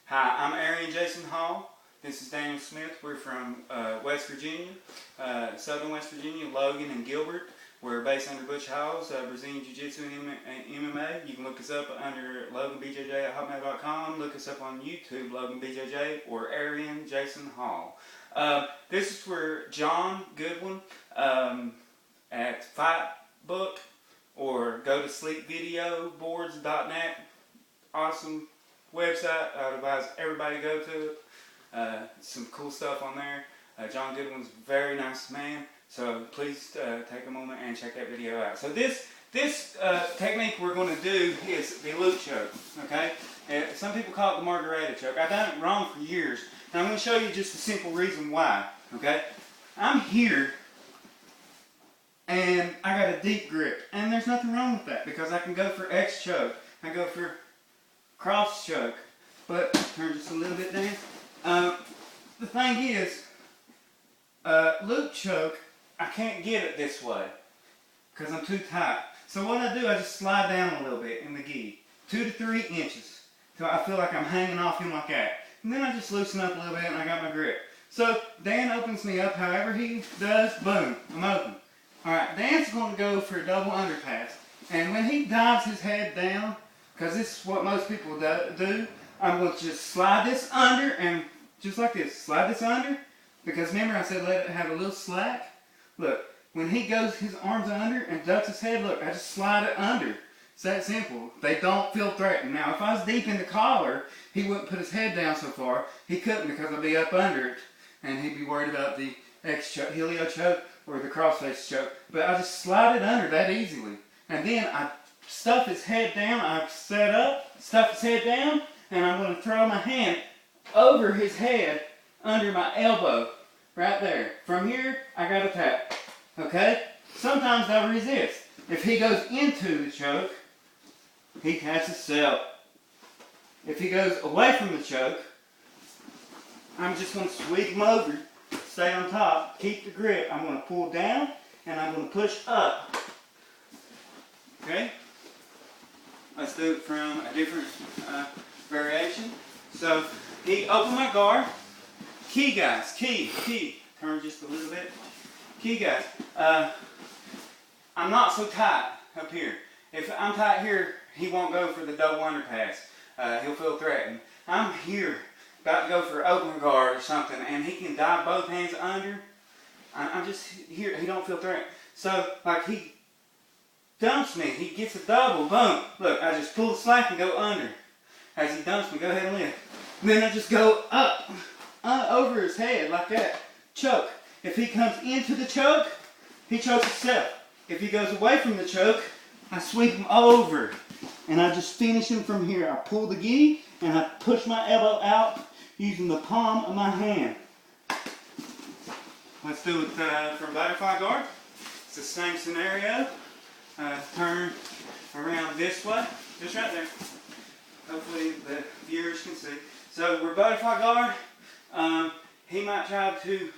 Hi, I'm Arrion Jason Hall. This is Daniel Smith. We're from West Virginia, Southern West Virginia, Logan and Gilbert. We're based under Butch Hiles, Brazilian Jiu-Jitsu and MMA. You can look us up under loganbjj@hotmail.com. Look us up on YouTube, loganbjj or Arrion Jason Hall. This is for John Goodwin at Fight Book or go to sleepvideoboards.net. Awesome website. I would advise everybody to go to it. Some cool stuff on there. John Goodwin's a very nice man, so please take a moment and check that video out. So this technique we're going to do is the loop choke. Okay, some people call it the margarita choke. I've done it wrong for years, and I'm going to show you just a simple reason why. Okay, I'm here and I got a deep grip, and there's nothing wrong with that because I can go for X choke, I go for cross choke, but turn just a little bit down. The thing is, loop choke, I can't get it this way because I'm too tight. So what I do, I just slide down a little bit in the gi, 2 to 3 inches, till I feel like I'm hanging off him like that. And then I just loosen up a little bit and I got my grip. So Dan opens me up however he does, boom, I'm open. Alright, Dan's going to go for a double underpass. And when he dives his head down, because this is what most people do, I'm going to just slide this under and just like this, slide this under. Because remember I said let it have a little slack? Look, when he goes his arms under and ducks his head, look, I just slide it under. It's that simple. They don't feel threatened. Now if I was deep in the collar, he wouldn't put his head down so far. He couldn't because I'd be up under it. And he'd be worried about the helio choke or the crossface choke. But I just slide it under that easily. And then I stuff his head down, I set up, stuff his head down, and I'm going to throw my hand over his head under my elbow, right there. From here, I got to tap, okay? Sometimes I resist. If he goes into the choke, he taps himself. If he goes away from the choke, I'm just going to sweep him over, stay on top, keep the grip. I'm going to pull down, and I'm going to push up, okay? Let's do it from a different variation. So, he opened my guard. Key guys, key. Turn just a little bit. Key guys, I'm not so tight up here. If I'm tight here, he won't go for the double underpass. He'll feel threatened. I'm here, about to go for open guard or something, and he can dive both hands under. I'm just here, he don't feel threatened. So, like he dumps me, he gets a double, boom. Look, I just pull the slack and go under. As he dumps me, go ahead and lift. And then I just go up, over his head like that. Choke. If he comes into the choke, he chokes himself. If he goes away from the choke, I sweep him over. And I just finish him from here. I pull the gi and I push my elbow out using the palm of my hand. Let's do it from butterfly guard. It's the same scenario. Turn around this way, just right there. Hopefully the viewers can see. So we're butterfly guard. He might try to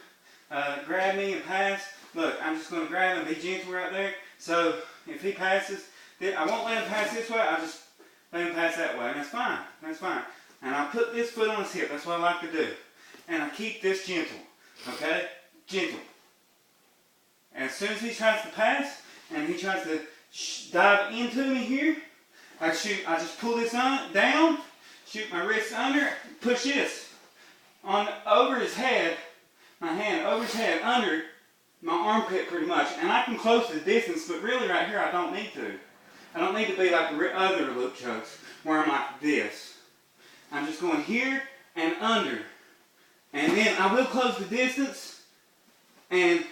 grab me and pass. Look, I'm just going to grab him and be gentle right there. So if he passes, I won't let him pass this way. I just let him pass that way, and that's fine. That's fine. And I put this foot on his hip. That's what I like to do. And I keep this gentle. Okay, gentle. And as soon as he tries to pass and he tries to dive into me here, I just pull this down, shoot my wrist under, push this on over his head, my hand over his head, under my armpit pretty much. And I can close the distance, but really right here I don't need to. I don't need to be like the other loop chokes where I'm like this. I'm just going here and under. And then I will close the distance and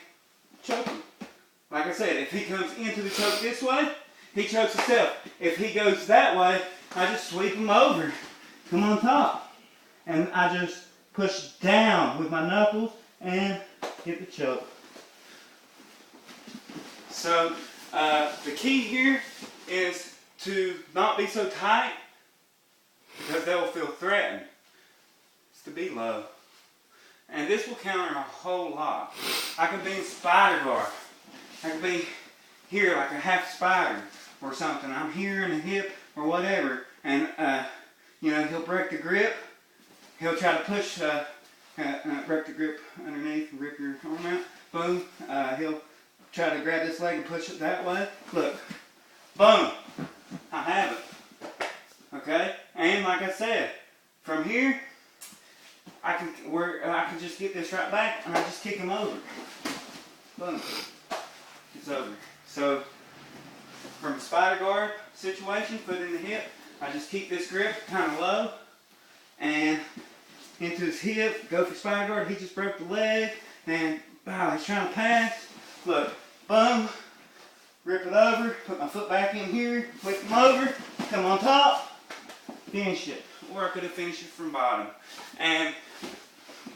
choke him. Like I said, if he comes into the choke this way, he chokes himself. If he goes that way, I just sweep him over, come on top. And I just push down with my knuckles and hit the choke. So the key here is to not be so tight because they will feel threatened. It's to be low. And this will counter a whole lot. I can be in spider guard. I can be here like a half spider or something. I'm here in the hip or whatever, and you know, he'll break the grip he'll try to push, wrap the grip underneath, rip your arm out, boom. He'll try to grab this leg and push it that way. Look, boom, I have it. Okay, and like I said, from here, I can just get this right back and I just kick him over. Boom, it's over. So from a spider guard situation, foot in the hip, I just keep this grip kind of low and into his hip, go for spider guard. He just broke the leg and wow, he's trying to pass. Look, boom, rip it over, put my foot back in here, flip him over, come on top, finish it. Or I could have finished it from bottom. And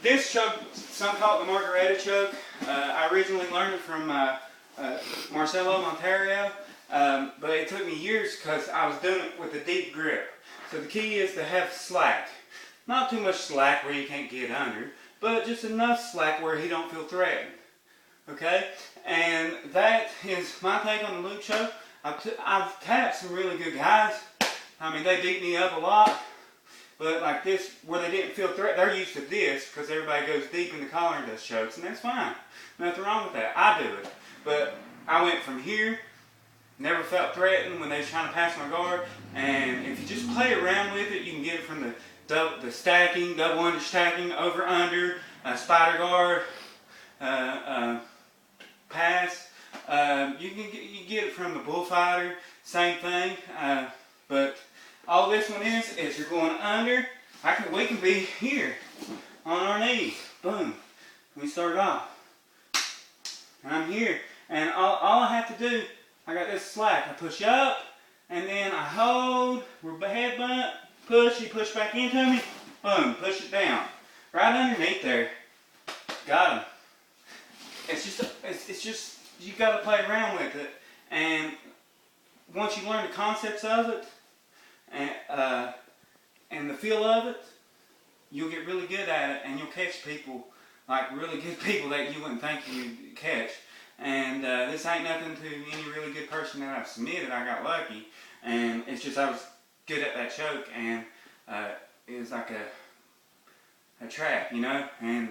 this choke, some call it the Margarita choke. I originally learned it from Marcello, Monteiro, but it took me years because I was doing it with a deep grip. So the key is to have slack. Not too much slack where you can't get under, but just enough slack where he don't feel threatened. Okay? And that is my take on the loop choke. I've tapped some really good guys. I mean, they beat me up a lot. But like this, where they didn't feel threatened, they're used to this because everybody goes deep in the collar and does chokes, and that's fine. Nothing wrong with that. I do it. But I went from here, never felt threatened when they was trying to pass my guard, and if you just play around with it, you can get it from the stacking, double under stacking, over under, spider guard, pass. You get it from the bullfighter, same thing. But all this one is you're going under. We can be here on our knees. Boom. We start off. And I'm here. And all I have to do, I got this slack. I push up, and then I hold, we're head butt, push, you push back into me, boom, push it down. Right underneath there. Got him. It's just, you got to play around with it. And once you learn the concepts of it, and the feel of it, you'll get really good at it, and you'll catch people, like really good people that you wouldn't think you'd catch. And this ain't nothing to any really good person that I've submitted. I got lucky, and it's just I was good at that choke, and it was like a trap, you know. And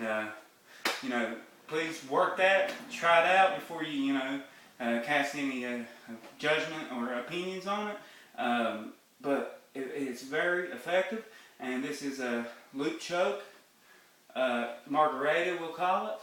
you know, please work that, try it out before you cast any judgment or opinions on it. But it's very effective, and this is a loop choke, Margarita we'll call it.